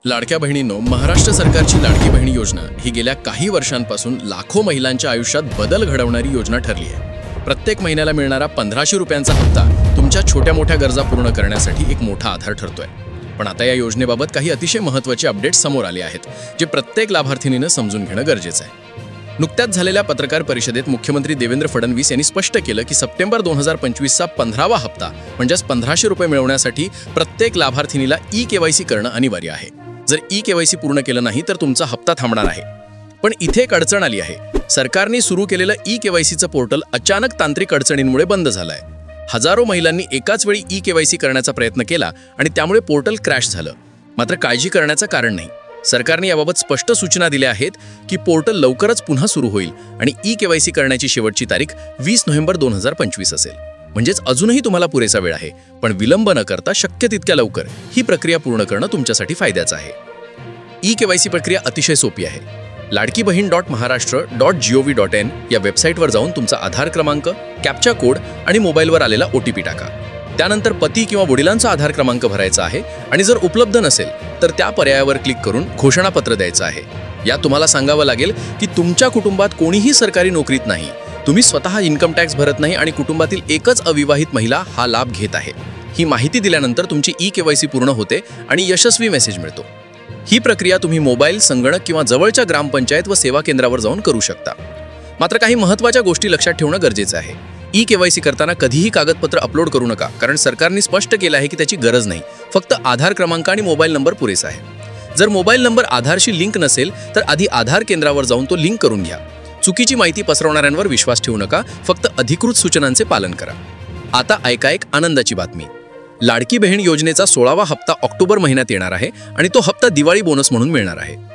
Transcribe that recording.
लाडक्या बहिणींनो, महाराष्ट्र सरकारची लाडकी बहिणी योजना ही गेल्या काही वर्षांपासून लाखो महिलांच्या आयुष्यात बदल घडवणारी योजना ठरली आहे। प्रत्येक महिन्याला मिळणारा 1500 रुपयांचा हप्ता तुमच्या छोट्या मोठ्या गरजा पूर्ण करण्यासाठी एक मोठा आधार ठरतोय। पण आता या योजनेबाबत काही अतिशय महत्त्वाचे अपडेट्स समोर आले आहेत, जे प्रत्येक लाभार्थींनी समजून घेणं गरजेचं आहे। नुकत्याच झालेल्या पत्रकार परिषदेत मुख्यमंत्री देवेंद्र फडणवीस यांनी स्पष्ट केलं की सप्टेंबर 2025चा 15वा हप्ता म्हणजेच 1500 रुपये मिळवण्यासाठी प्रत्येक लाभार्थीनीला ई-केवायसी करणं अनिवार्य आहे। जर ई-केवायसी पूर्ण केलं नाही तर तुमचा हप्ता थांबणार आहे। पण इथे एक अडचण आली आहे। सरकारने सुरू केलेलं ई-केवायसीचं पोर्टल अचानक तांत्रिक अडचणींमुळे बंद झालंय। हजारो महिलांनी एकाच वेळी ई-केवायसी करण्याचा प्रयत्न केला आणि त्यामुळे पोर्टल क्रॅश झालं। मात्र काळजी करण्याचं कारण नाही। सरकारने याबाबत स्पष्ट सूचना दिल्या आहेत की पोर्टल लवकरच पुन्हा सुरू होईल आणि ई-केवायसी करण्याची शेवटची तारीख 20 नोव्हेंबर 2025 असेल। म्हणजेच अजूनही तुम्हाला पुरेसा वेळ आहे, पण विलंब न करता शक्य तितक्या लवकर ही प्रक्रिया पूर्ण करणं तुमच्यासाठी फायद्याचं आहे। ई-केवायसी प्रक्रिया अतिशय सोपी आहे। ladkibahin.maharashtra.gov.in या वेबसाईटवर जाऊन तुमचा आधार क्रमांक, कॅप्चा कोड आणि मोबाईलवर आलेला OTP टाका। त्यानंतर पती किंवा वडिलांचा आधार क्रमांक भरायचा आहे आणि जर उपलब्ध नसेल तर त्या पर्यायावर क्लिक करून घोषणापत्र द्यायचं आहे। या तुम्हाला सांगावं लागेल की तुमच्या कुटुंबात कोणीही सरकारी नोकरीत नाही, तुम्ही स्वतः इन्कम टॅक्स भरत नाही आणि कुटुंबातील एकच अविवाहित महिला हा लाभ घेत आहे। ही माहिती दिल्यानंतर तुमची ई-केवायसी पूर्ण होते आणि यशस्वी मेसेज मिळतो। ही प्रक्रिया तुम्ही मोबाईल, संगणक किंवा जवळच्या ग्रामपंचायत व सेवा केंद्रावर जाऊन करू शकता। मात्र काही महत्त्वाच्या गोष्टी लक्षात ठेवणं गरजेचं आहे। ई-केवायसी करताना कधीही कागदपत्र अपलोड करू नका, कारण सरकारने स्पष्ट केलं आहे की त्याची गरज नाही, फक्त आधार क्रमांक आणि मोबाईल नंबर पुरेसा आहे। जर मोबाईल नंबर आधारशी लिंक नसेल तर आधी आधार केंद्रावर जाऊन तो लिंक करून घ्या। चुकीची माहिती पसरवणाऱ्यांवर विश्वास ठेवू नका, फक्त अधिकृत सूचनांचे पालन करा। आता ऐका एक आनंदाची बातमी। लाडकी बहीण योजनेचा 16वा हप्ता ऑक्टोबर महिन्यात येणार आहे आणि तो हप्ता दिवाळी बोनस म्हणून मिळणार आहे।